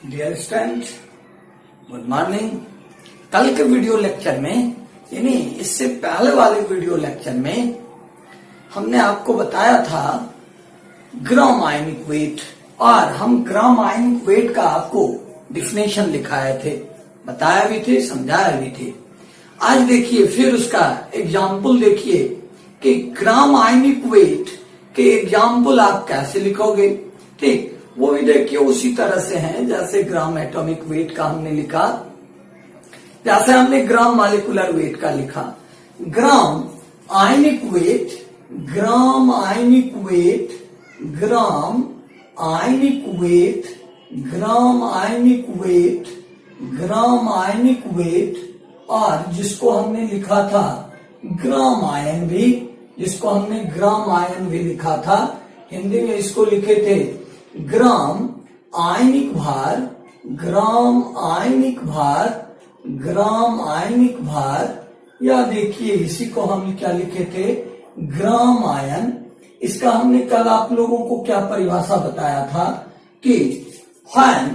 Dear student, good morning. कल के video lecture में यानी इससे पहले वाले वीडियो लेक्चर में हमने आपको बताया था ग्राम आयनिक वेट, और हम ग्राम आयनिक वेट का आपको डिफिनेशन लिखाए थे, बताया भी थे, समझाया भी थे। आज देखिए फिर उसका एग्जाम्पल देखिए कि ग्राम आयनिक वेट के एग्जाम्पल आप कैसे लिखोगे। ठीक, वो भी देखिए उसी तरह से हैं जैसे ग्राम एटॉमिक वेट का हमने लिखा, जैसे हमने ग्राम मॉलिक्यूलर वेट का लिखा। ग्राम ionic weight, gram ionic weight, gram ionic weight, gram ionic weight, gram ionic wait, और जिसको हमने लिखा था ग्राम आयन भी, जिसको हमने ग्राम आयन भी लिखा था, हिंदी में इसको लिखे थे ग्राम आयनिक भार, ग्राम आयनिक भार, ग्राम आयनिक भार, या देखिए इसी को हम क्या लिखे थे ग्राम आयन। इसका हमने कल आप लोगों को क्या परिभाषा बताया था कि when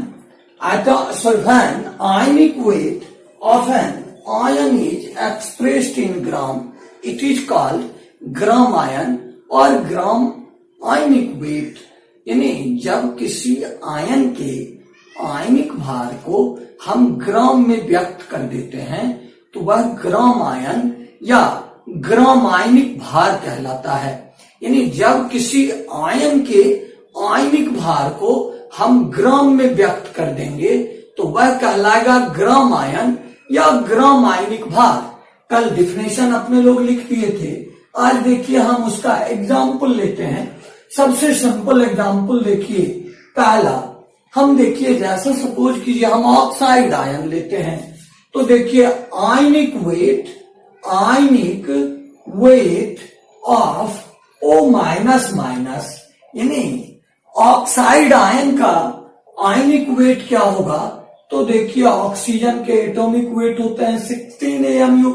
ionic weight of an ion is expressed in gram, it is called gram ion और ग्राम आयनिक वेट। यानी जब किसी आयन के आयनिक भार को हम ग्राम में व्यक्त कर देते हैं तो वह ग्राम आयन या ग्राम आयनिक भार कहलाता है। यानी जब किसी आयन के आयनिक भार को हम ग्राम में व्यक्त कर देंगे तो वह कहलाएगा ग्राम आयन या ग्राम आयनिक भार। कल डिफिनेशन अपने लोग लिख दिए थे, आज देखिए हम उसका एग्जाम्पल लेते हैं। सबसे सिंपल एग्जाम्पल देखिए पहला, हम देखिए जैसे सपोज कीजिए हम ऑक्साइड आयन लेते हैं तो देखिए ionic weight, ionic weight of O minus minus, यानी ऑक्साइड आयन का आयनिक वेट क्या होगा तो देखिए ऑक्सीजन के एटॉमिक वेट होते हैं 16 AMU,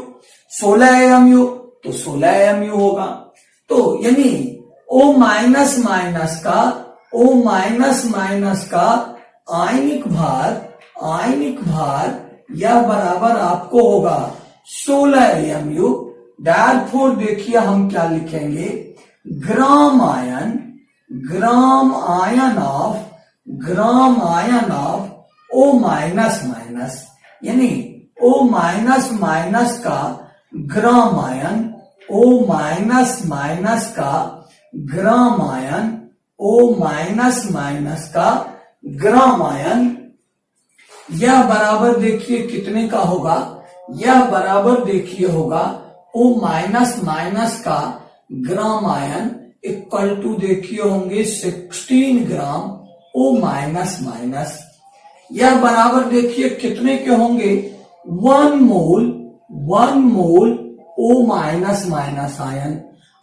16 AMU, तो 16 AMU होगा। तो यानी O माइनस माइनस का, O माइनस माइनस का आयनिक भार, आयनिक भार यह बराबर आपको होगा 16 AMU। देयरफॉर देखिए हम क्या लिखेंगे gram ion, gram ion of, gram ion of O minus minus, यानी O माइनस माइनस का gram ion, O minus minus का gram ion, O minus minus का ग्राम आयन, यह बराबर देखिए कितने का होगा, यह बराबर देखिए होगा O माइनस माइनस का ग्राम आयन इक्वल टू देखिए होंगे 16 ग्राम O माइनस माइनस, यह बराबर देखिए कितने के होंगे 1 mole, 1 mole O minus minus ion,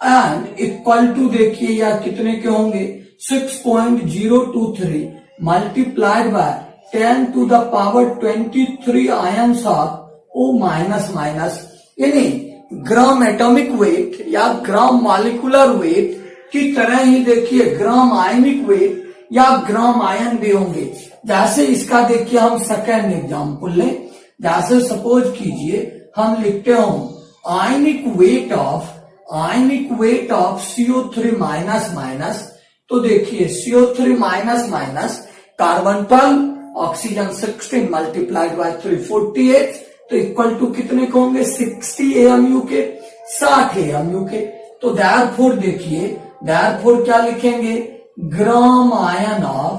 and equal to देखिए यह कितने के होंगे 6.023 multiplied by 10 to the power 23 ions of O minus minus. यानी ग्राम एटॉमिक वेट या ग्राम मॉलिक्यूलर वेट की तरह ही देखिए ग्राम आयनिक वेट या ग्राम आयन भी होंगे। जैसे इसका देखिए हम सेकेंड एग्जांपल लें, जैसे सपोज कीजिए हम लिखते हो ionic weight of, ionic weight of CO3 minus minus, तो देखिए CO3 minus minus carbon 12, oxygen 16 multiplied by 348, तो इक्वल टू कितने के होंगे 60 AMU के, 60 AMU के। तो देयरफॉर देखिए, देयरफॉर क्या लिखेंगे gram ion of,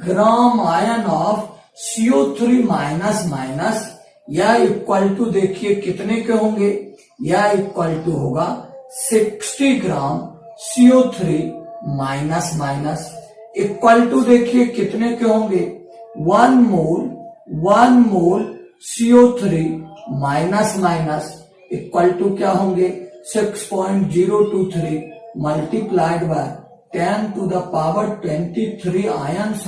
gram ion of CO3 minus minus, यह इक्वल टू देखिए कितने के होंगे, यह इक्वल टू होगा 60 gram CO3 minus minus, equal to देखिए कितने के होंगे 1 mole, 1 mole CO3 minus minus, equal to क्या होंगे 6.023 multiplied by 10 to the power 23 ions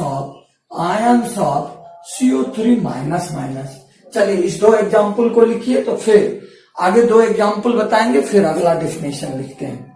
of CO3 minus minus. चलिए इस दो एग्जाम्पल को लिखिए, तो फिर आगे दो एग्जाम्पल बताएंगे, फिर अगला डेफिनेशन लिखते हैं।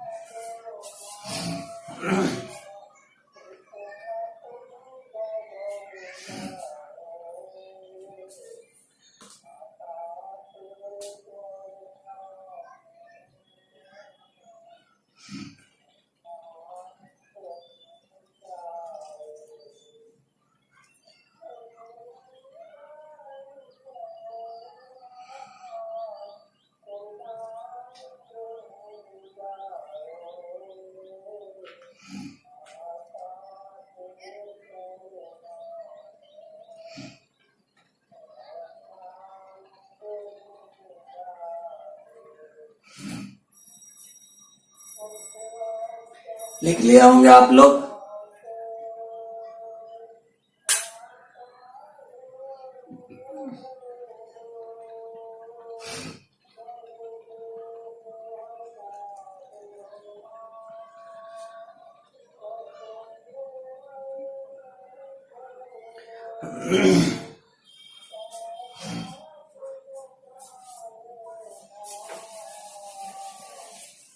लिख लिया होंगे आप लोग।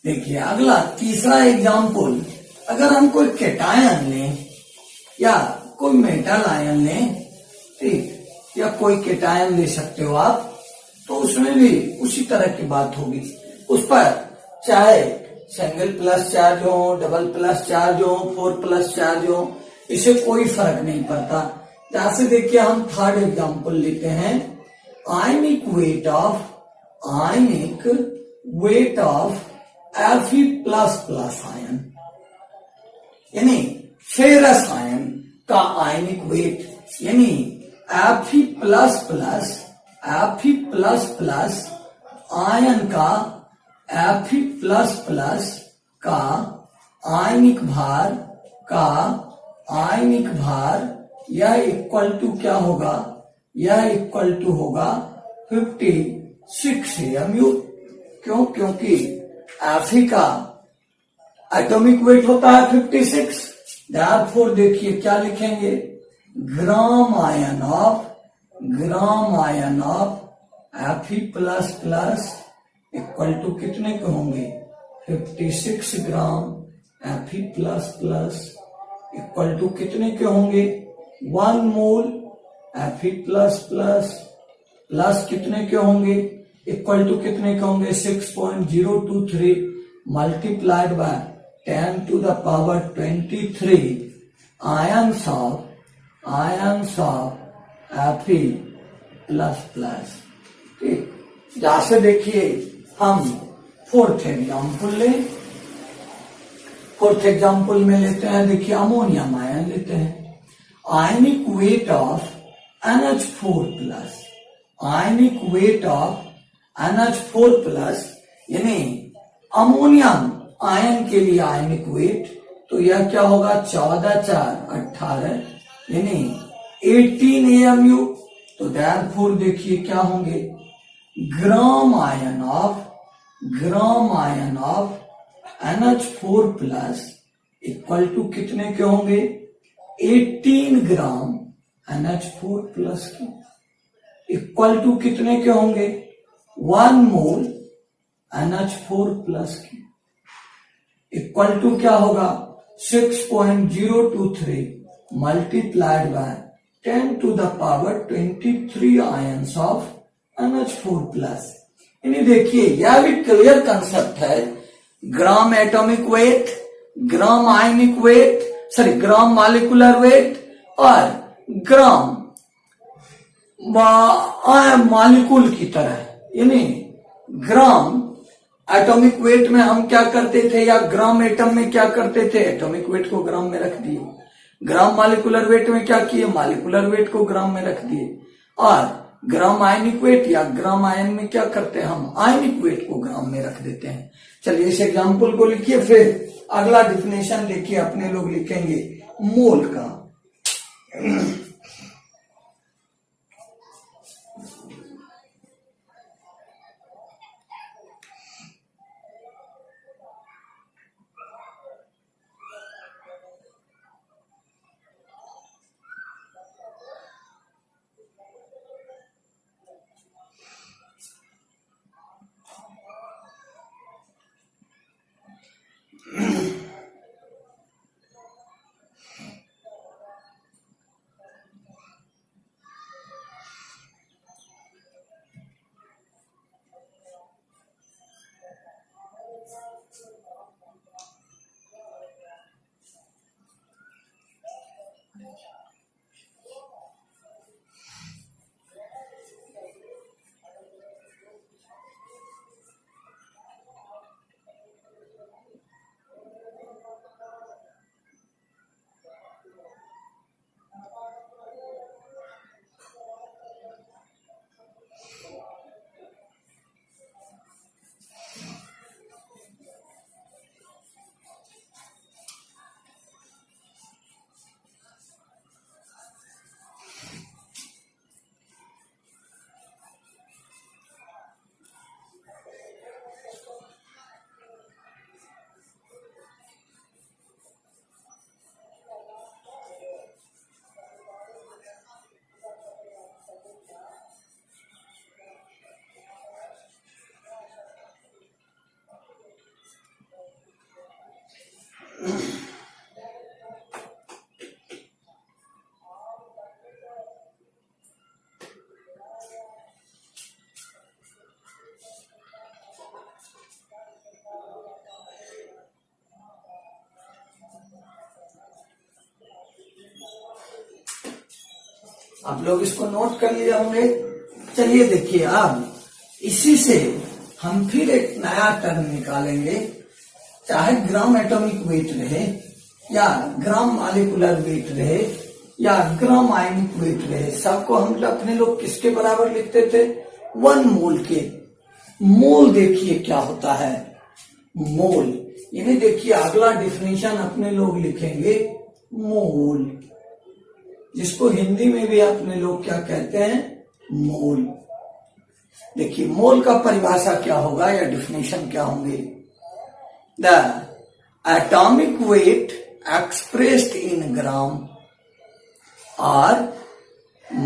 देखिए अगला तीसरा एग्जाम्पल, अगर हम कोई कैटायन लें या कोई मेटल आयन लें, ठीक, या कोई कैटायन ले सकते हो आप, तो उसमें भी उसी तरह की बात होगी। उस पर चाहे सिंगल प्लस चार्ज हो, डबल प्लस चार्ज हो, 4 प्लस चार्ज हो, इसे कोई फर्क नहीं पड़ता। जैसे देखिए हम थर्ड एग्जाम्पल लेते हैं, ionic weight of Fe plus plus ion, यानी फेरस आयन का आयनिक वेट, यानी Fe प्लस प्लस आयन का Fe प्लस प्लस का आयनिक भार यह इक्वल टू क्या होगा, यह इक्वल टू होगा 56 mu। क्यों? क्योंकि Fe का एटॉमिक वेट होता है 56। देयरफॉर देखिए क्या लिखेंगे, gram ion of Fe plus plus equal to कितने के होंगे, 56 gram Fe plus plus equal to कितने के होंगे, 1 मोल Fe प्लस प्लस कितने के होंगे, इक्वल टू कितने के होंगे, 6.023 multiplied by 10 to the power 23 ions of Fe plus plus. ठीक, जैसे देखिए हम फोर्थ एग्जाम्पल में लेते हैं, देखिए अमोनियम आयन लेते हैं। Ionic weight of NH4 plus, ionic weight of NH4 plus, यानी अमोनियम आयन के लिए आयनिक वेट, तो यह क्या होगा, 14 4 18, यानी 18 AMU। तो देयरफॉर देखिए क्या होंगे, gram ion of NH4 plus equal to कितने के होंगे, 18 ग्राम NH4 प्लस के इक्वल टू कितने के होंगे, 1 मोल NH4 प्लस के इक्वल टू क्या होगा, 6.023 multiplied by 10 to the power 23 ions of NH4 plus. यानी देखिए यह भी क्लियर कंसेप्ट है, gram atomic weight, gram ionic weight, gram molecular weight और ग्राम मॉलिक्यूल की तरह, यानी ग्राम एटॉमिक वेट में हम क्या करते थे, या ग्राम एटम में क्या करते थे, एटॉमिक वेट को ग्राम में रख दिए। ग्राम मॉलिक्यूलर वेट में क्या किए, मॉलिक्यूलर वेट को ग्राम में रख दिए। और ग्राम आयनिक वेट या ग्राम आयन में क्या करते हैं, हम आयनिक वेट को ग्राम में रख देते हैं। चलिए इस एग्जाम्पल को लिखिए, फिर अगला डिफिनेशन देखिए अपने लोग लिखेंगे मोल का। आप लोग इसको नोट कर लिए होंगे। चलिए देखिए, अब इसी से हम फिर एक नया टर्म निकालेंगे। चाहे ग्राम एटॉमिक वेट रहे या ग्राम मॉलिक्यूलर वेट रहे या ग्राम आयनिक वेट रहे, सबको हम अपने लोग किसके बराबर लिखते थे? 1 मोल के। मोल देखिए क्या होता है, मोल यानी देखिए अगला डिफिनेशन अपने लोग लिखेंगे मोल, जिसको हिंदी में भी अपने लोग क्या कहते हैं? मोल। देखिए मोल का परिभाषा क्या होगा या डिफिनेशन क्या होंगे? The atomic weight expressed in gram और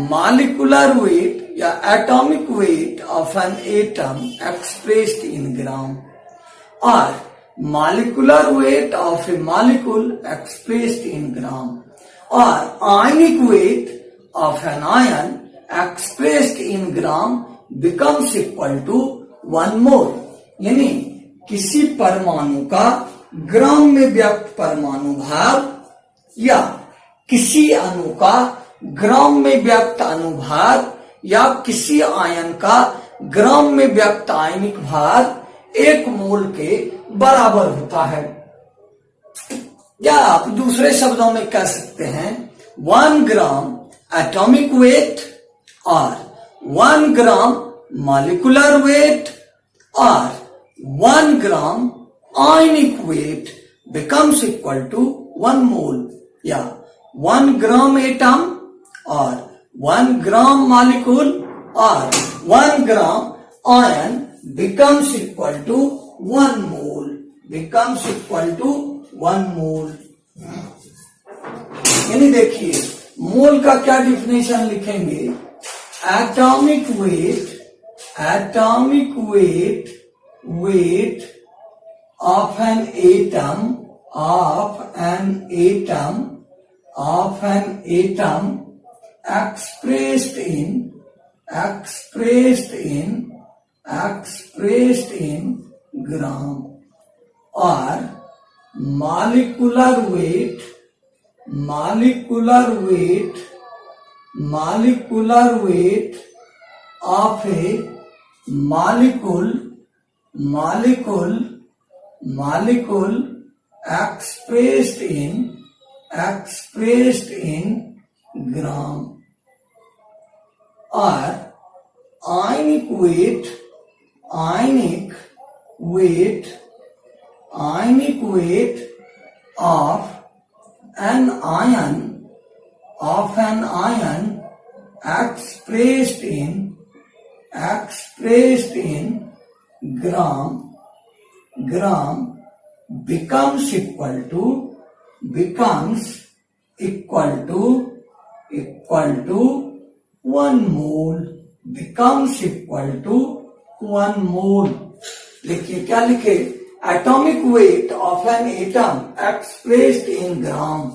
molecular weight या atomic weight of an atom expressed in gram or molecular weight of a molecule expressed in gram or ionic weight of an ion expressed in gram becomes equal to 1 mole। यानी किसी परमाणु का ग्राम में व्यक्त परमाणु भार या किसी अणु का ग्राम में व्यक्त अनुभार या किसी आयन का ग्राम में व्यक्त आयनिक भार 1 मोल के बराबर होता है। या आप दूसरे शब्दों में कह सकते हैं 1 ग्राम एटॉमिक वेट और 1 ग्राम मॉलिक्यूलर वेट और 1 ग्राम ionic wait becomes equal to 1 मोल। या 1 ग्राम एटम और 1 ग्राम मॉलिक्यूल और 1 gram ion becomes equal to 1 mole, becomes equal to 1 mole. यानी देखिए मोल का क्या डिफिनेशन लिखेंगे? Atomic weight of an atom expressed in gram or molecular weight of a molecule expressed in gram or ionic weight of an ion expressed in gram becomes equal to 1 mole, becomes equal to 1 mole. लिखिए क्या लिखे? Atomic weight of an atom expressed in gram,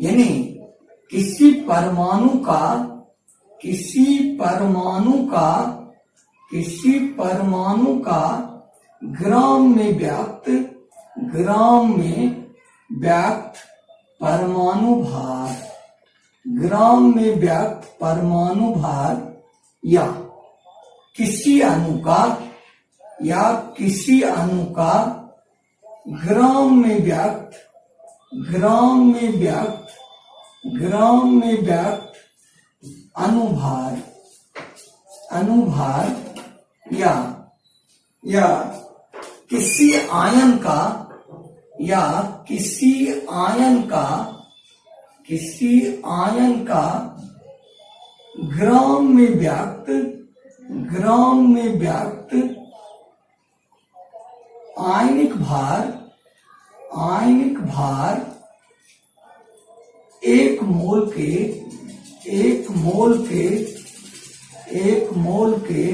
यानी किसी परमाणु का ग्राम में व्यक्त परमाणु भार या किसी अणु का ग्राम में व्यक्त अनुभार या किसी आयन का ग्राम में व्यक्त आयनिक भार 1 मोल के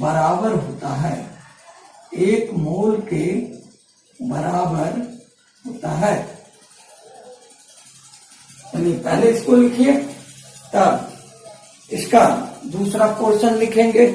बराबर होता है। 1 मोल के बराबर होता है। पहले इसको लिखिए, तब इसका दूसरा पोर्शन लिखेंगे।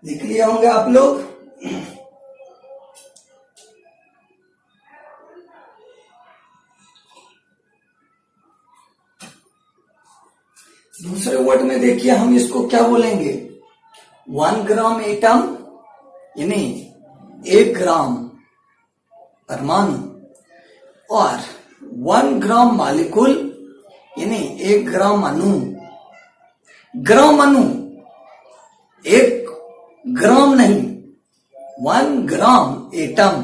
लिख लिए होंगे आप लोग। दूसरे वर्ड में देखिए हम इसको क्या बोलेंगे, 1 ग्राम एटम यानी 1 ग्राम परमाणु, और 1 ग्राम मॉलिक्यूल यानी 1 ग्राम अणु। ग्राम अणु, 1 ग्राम नहीं, 1 ग्राम एटम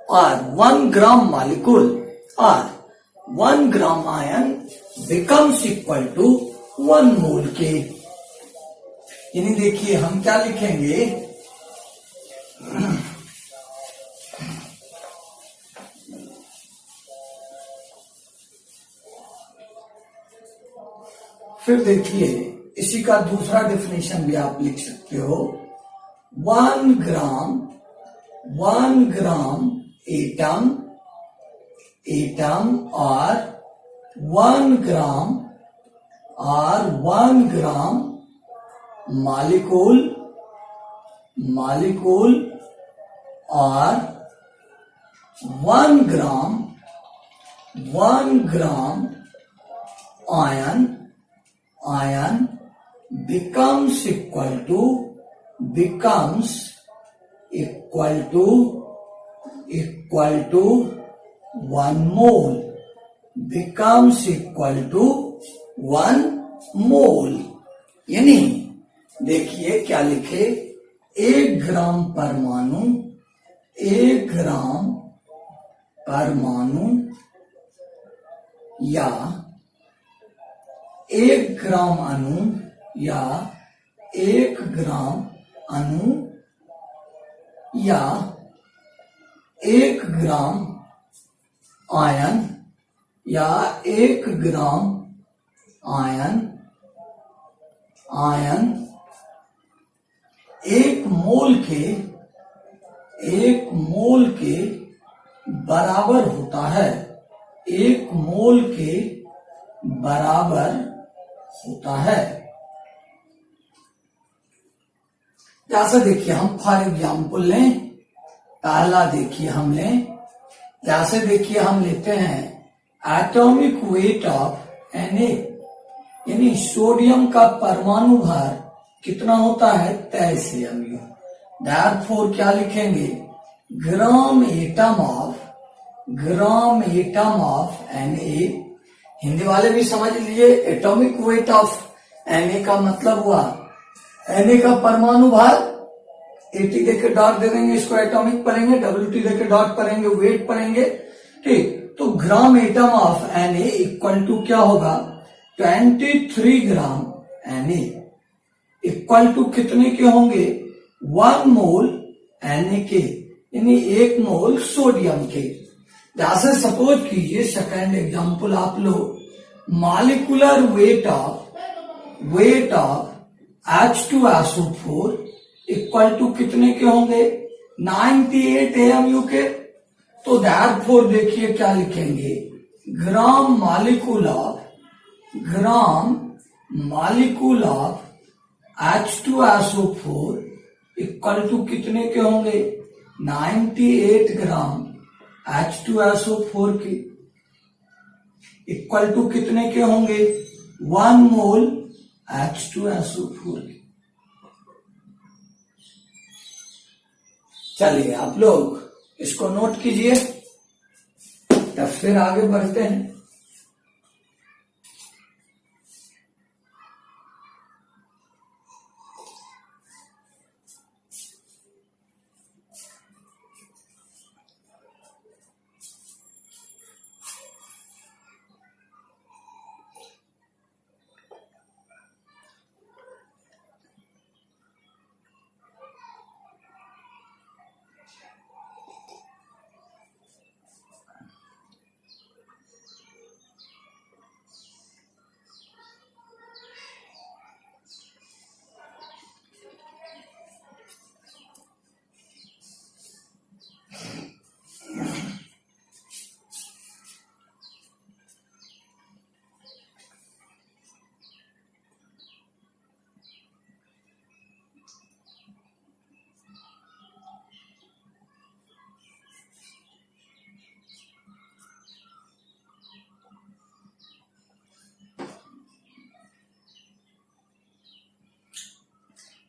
और 1 ग्राम मॉलिक्यूल और 1 gram ion becomes equal to 1 मोल के। यानी देखिए हम क्या लिखेंगे, फिर देखिए इसी का दूसरा डेफिनेशन भी आप लिख सकते हो, 1 ग्राम एटम और 1 ग्राम मॉलिक्यूल और 1 gram ion becomes equal to 1 mole, becomes equal to 1 mole. यानी देखिए क्या लिखे, 1 ग्राम परमाणु, 1 ग्राम परमाणु या 1 ग्राम अणु या 1 ग्राम अणु या 1 ग्राम आयन या 1 ग्राम आयन 1 मोल के बराबर होता है, 1 मोल के बराबर होता है। जैसे देखिए हम फॉर एग्जाम्पल लें, पहला देखिए हम लें, जैसे देखिए हम लेते हैं एटॉमिक वेट ऑफ Na, यानी सोडियम का परमाणु भार कितना होता है, 23 mu। देयरफॉर क्या लिखेंगे, ग्राम एटम ऑफ Na, हिंदी वाले भी समझ लीजिए, एटॉमिक वेट ऑफ Na का मतलब हुआ Na का परमाणु भार, 80 देके डॉट दे देंगे, इसको एटॉमिक पढ़ेंगे, WT देके डॉट पढ़ेंगे, वेट पढ़ेंगे, ठीक। तो gram atom of Na equal to क्या होगा, 23 ग्राम Na इक्वल टू कितने के होंगे, 1 मोल Na के, यानी 1 मोल सोडियम के। जैसे सपोज कीजिए सेकेंड एग्जांपल आप लो, molecular weight of H2SO4 equal to कितने के होंगे, 98 AMU के। तो देयरफॉर देखिए क्या लिखेंगे, gram molecule of H2SO4 equal to कितने के होंगे, 98 ग्राम H2SO4 के, इक्वल टू कितने के होंगे, 1 मोल H2SO4 के। चलिए आप लोग इसको नोट कीजिए, तब फिर आगे बढ़ते हैं।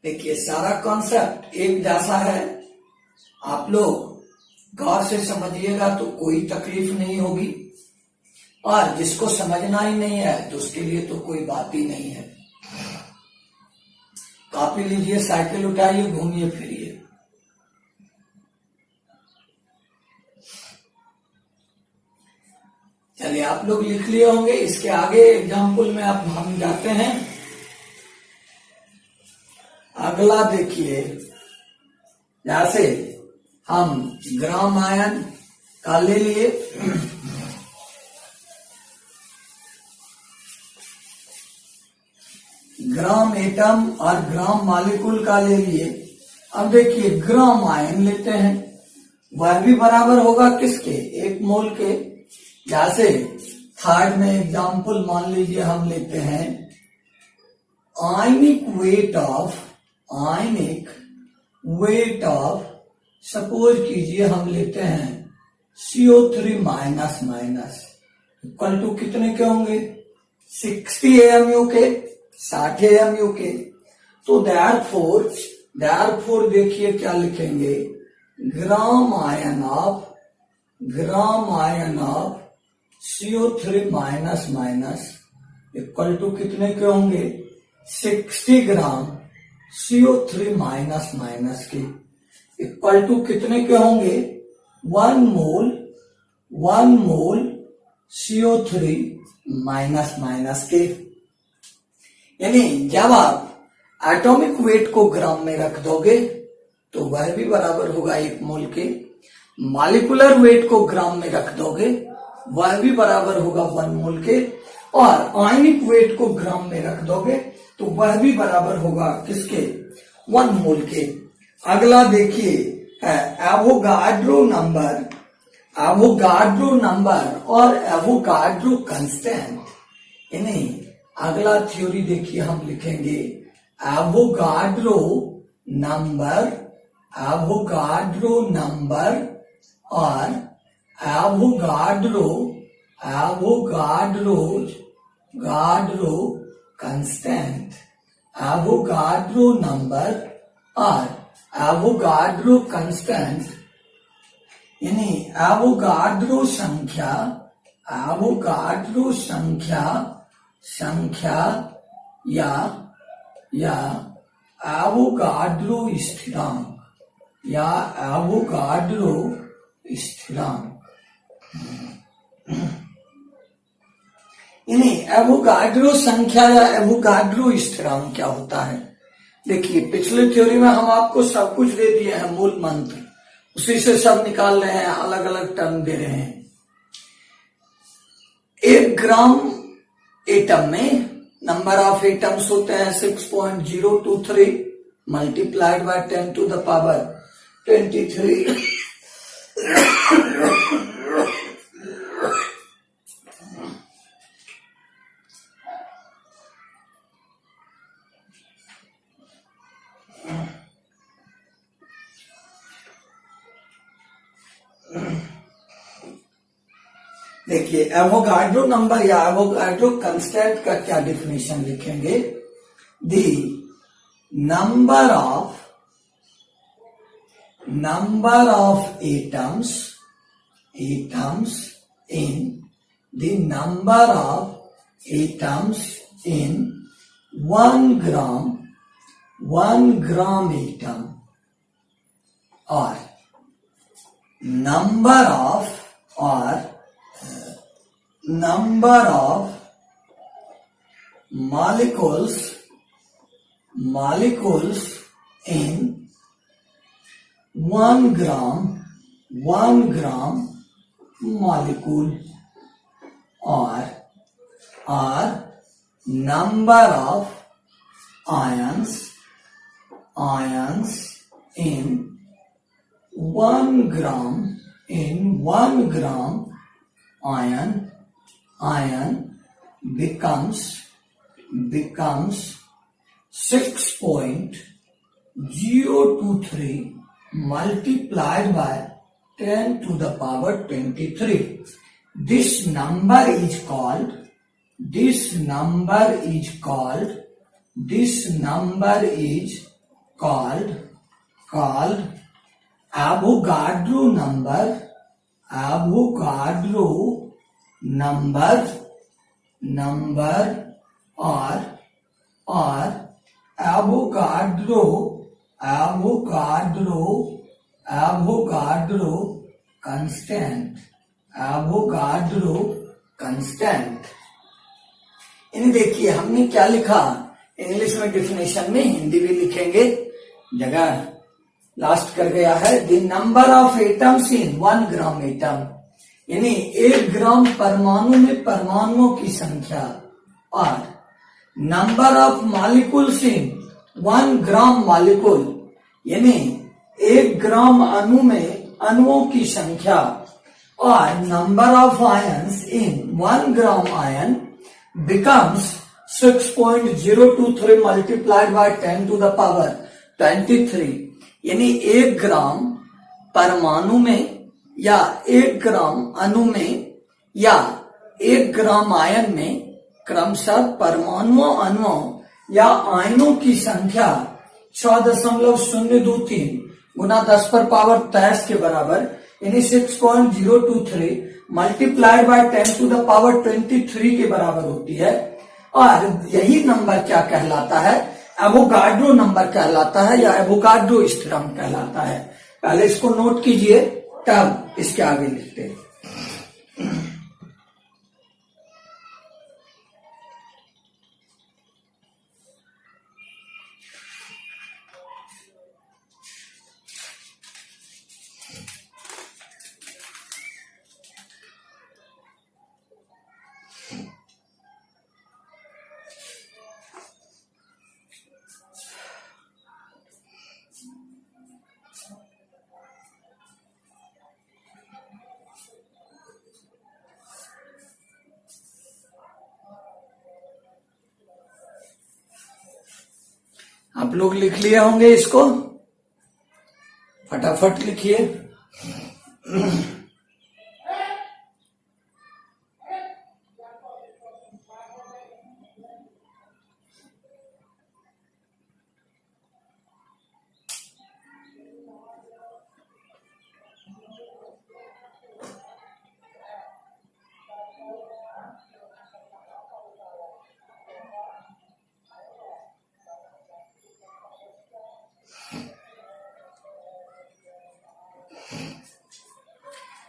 देखिए सारा कॉन्सेप्ट एक जैसा है, आप लोग गौर से समझिएगा तो कोई तकलीफ नहीं होगी, और जिसको समझना ही नहीं है तो उसके लिए तो कोई बात ही नहीं है। कॉपी लीजिए, साइकिल उठाइए, घूमिए फिरिए। चलिए आप लोग लिख लिए होंगे। इसके आगे एग्जाम्पल में अब हम जाते हैं। अगला देखिए, जैसे हम ग्राम आयन का ले लिए, ग्राम एटम और ग्राम मॉलिक्यूल का ले लिए। अब देखिए ग्राम आयन लेते हैं, वह भी बराबर होगा किसके, 1 मोल के। जैसे थर्ड में एग्जाम्पल मान लीजिए हम लेते हैं, आयनिक वेट ऑफ सपोज कीजिए हम लेते हैं CO3 minus minus equal to कितने के होंगे, 60 AMU के, 60 AMU के। तो देयरफॉर देखिए क्या लिखेंगे, gram ion of CO3 minus minus equal to कितने के होंगे, 60 ग्राम CO3 माइनस माइनस के इक्वल टू कितने के होंगे, 1 मोल CO3 माइनस माइनस के। यानी जब आप एटॉमिक वेट को ग्राम में रख दोगे तो वह भी बराबर होगा 1 मोल के, मॉलिक्यूलर वेट को ग्राम में रख दोगे वह भी बराबर होगा 1 मोल के, और आयनिक वेट को ग्राम में रख दोगे तो वह भी बराबर होगा किसके, 1 मोल के। अगला देखिए है एवोगाड्रो नंबर और एवोगाड्रो कांस्टेंट। यानी अगला थ्योरी देखिए हम लिखेंगे एवोगाड्रो नंबर और एवोगाड्रो कांस्टेंट। एवोगाड्रो नंबर और एवोगाड्रो कांस्टेंट यानी एवोगाड्रो संख्या या एवोगाड्रो स्थिरांक यानी एवोगाड्रो संख्या या एवोगाड्रो स्थिरांक क्या होता है। देखिए पिछले थ्योरी में हम आपको सब कुछ दे दिए हैं, मूल मंत्र उसी से सब निकाल रहे हैं, अलग अलग टर्म दे रहे हैं। 1 ग्राम एटम में नंबर ऑफ एटम्स होते हैं 6.023 multiplied by 10 to the power 23। देखिए एवोगाड्रो नंबर या एवोगाड्रो कांस्टेंट का क्या डिफिनेशन लिखेंगे, the number of atoms in 1 gram atom or number of molecules in 1 gram molecule or number of ions in 1 gram ion becomes 6.023 multiplied by 10 to the power 23. This number is called called Avogadro number or Avogadro constant। इन देखिए हमने क्या लिखा, English में definition में, हिंदी भी लिखेंगे, जगह last कर गया है। The number of atoms in 1 gram atom, यानी 1 ग्राम परमाणु में परमाणुओं की संख्या, और number of molecules in 1 gram molecule, यानी 1 ग्राम अणु में अणुओं की संख्या, और number of ions in 1 gram ion becomes 6.023 multiplied by 10 to the power 23, यानी 1 ग्राम परमाणु में या 1 ग्राम अणु में या 1 ग्राम आयन में क्रमशः परमाणुओं, अणुओं या आयनों की संख्या 6.023 गुना 10 पर पावर 23 के बराबर, यानी 6.023 multiplied by 10 to the power 23 के बराबर होती है। और यही नंबर क्या कहलाता है, एवोगाड्रो नंबर कहलाता है या एवोगाड्रो स्थिरांक कहलाता है। पहले इसको नोट कीजिए, तब इसके आगे लिखते हैं। आप लोग लिख लिए होंगे इसको, फटाफट लिखिए।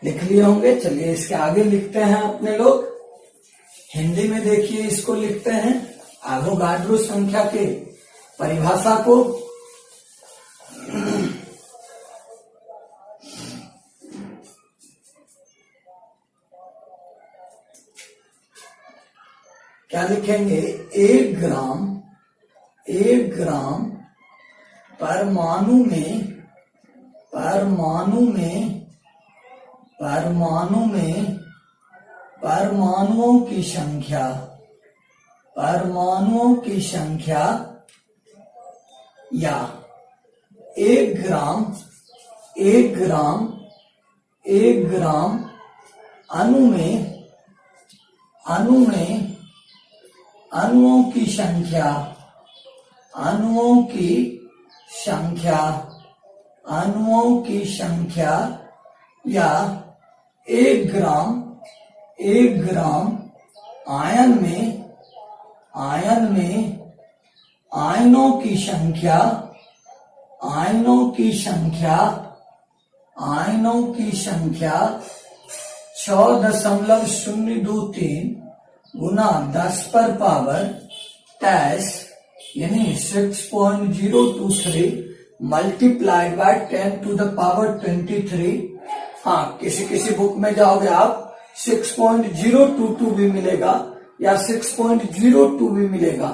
लिख लिए होंगे, चलिए इसके आगे लिखते हैं अपने लोग। हिंदी में देखिए इसको लिखते हैं, एवोगाड्रो संख्या के परिभाषा को। क्या लिखेंगे, 1 ग्राम परमाणु में परमाणुओं की संख्या, या 1 ग्राम अणु में अणुओं की संख्या, या 1 ग्राम आयन में आयनों की संख्या 6.023 गुना 10 पर पावर 23, यानी 6.023 multiplied by 10 to the power 23। हाँ, किसी बुक में जाओगे आप 6.022 भी मिलेगा या 6.02 भी मिलेगा।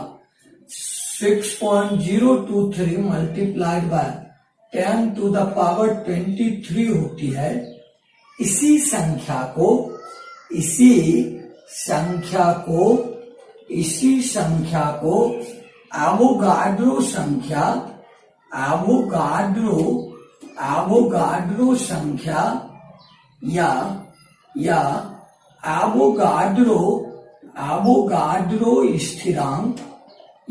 6.023 multiplied by 10 to the power 23 होती है। इसी संख्या को एवोगाड्रो संख्या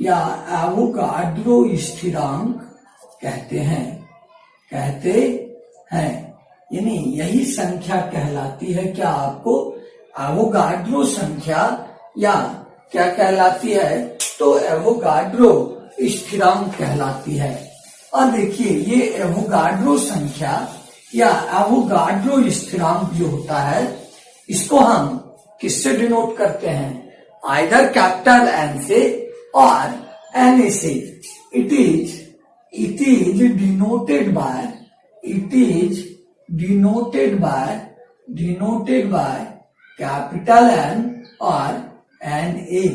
या एवोगाड्रो स्थिरांक कहते हैं। यानी यही संख्या कहलाती है क्या आपको एवोगाड्रो संख्या, या क्या कहलाती है, तो एवोगाड्रो स्थिरांक कहलाती है। और देखिए ये एवोगाड्रो संख्या या एवोगाड्रो स्थिरांक जो होता है, इसको हम किससे डिनोट करते हैं, आइदर कैपिटल एन से और एन से। It is denoted by capital N और एन ए।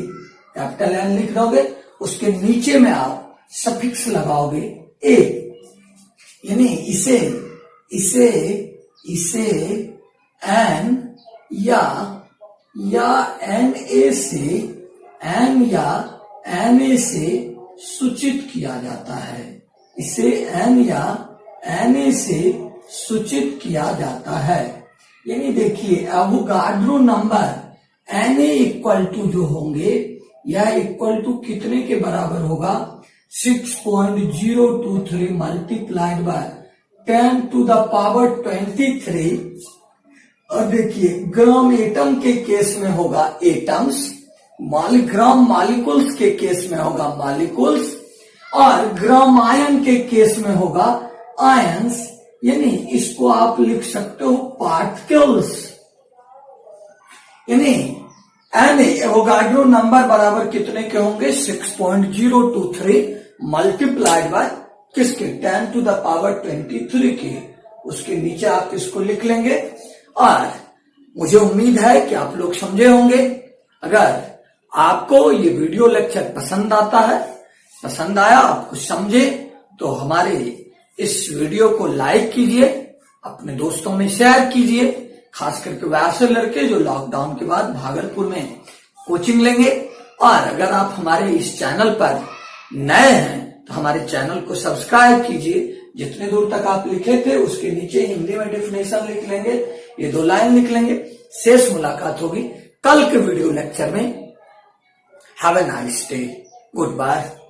कैपिटल एन लिख दोगे, उसके नीचे में आप सफिक्स लगाओगे ए, यानी इसे एन या एन ए से सूचित किया जाता है। इसे एन या एन ए से सूचित किया जाता है। यानी देखिए Avogadro number N A equal to जो होंगे, यह इक्वल टू कितने के बराबर होगा, 6.023 multiplied by 10 to the power 23। और देखिए ग्राम एटम के केस में होगा एटम्स, ग्राम मालिकुल्स के केस में होगा मालिकुल्स, और ग्राम आयन के केस में होगा आयंस। यानी इसको आप लिख सकते हो पार्टिकल्स। यानी एन एवोगाड्रो नंबर बराबर कितने के होंगे, 6.023 मल्टीप्लाइड बाय किसके, 10 to the power 23 के। उसके नीचे आप इसको लिख लेंगे। और मुझे उम्मीद है कि आप लोग समझे होंगे। अगर आपको ये वीडियो लेक्चर पसंद आया, आप कुछ समझे, तो हमारे इस वीडियो को लाइक कीजिए, अपने दोस्तों में शेयर कीजिए, खास करके वैसे लड़के जो लॉकडाउन के बाद भागलपुर में कोचिंग लेंगे। और अगर आप हमारे इस चैनल पर नए हैं तो हमारे चैनल को सब्सक्राइब कीजिए। जितने दूर तक आप लिखे थे उसके नीचे हिंदी में डेफिनेशन लिख लेंगे, ये 2 लाइन लिख लेंगे। शेष मुलाकात होगी कल के वीडियो लेक्चर में। Have a nice day, good bye.